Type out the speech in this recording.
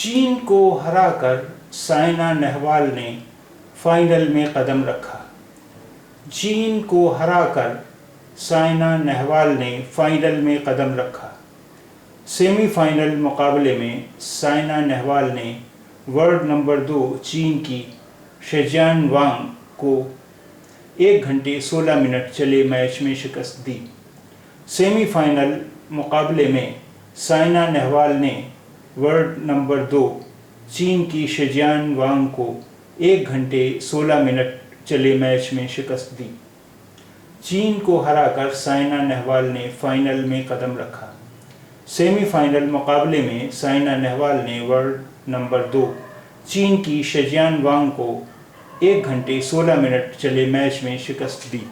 چین کو ہرا کر سائنا نہوال نے فائنل میں قدم رکھا۔ چین کو ہرا کر سائنا نہوال نے فائنل میں قدم رکھا۔ سیمی فائنل مقابلے میں سائنا نہوال نے ورلڈ نمبر 2 چین کی شیجیان وانگ کو 1 گھنٹے 16 منٹ چلے میچ میں شکست دی۔ سیمی فائنل مقابلے میں سائنا نہوال نے ورلڈ نمبر 2 چین کی شیجیان وانگ کو 1 گھنٹے 16 منٹ چلے میچ میں شکست دی۔ چین کو ہرا کر سائنا نہوال نے فائنل میں قدم رکھا۔ سیمی فائنل مقابلے میں سائنا نہوال نے ورلڈ نمبر 2 چین کی شیجیان وانگ کو 1 گھنٹے 16 منٹ چلے میچ میں شکست دی۔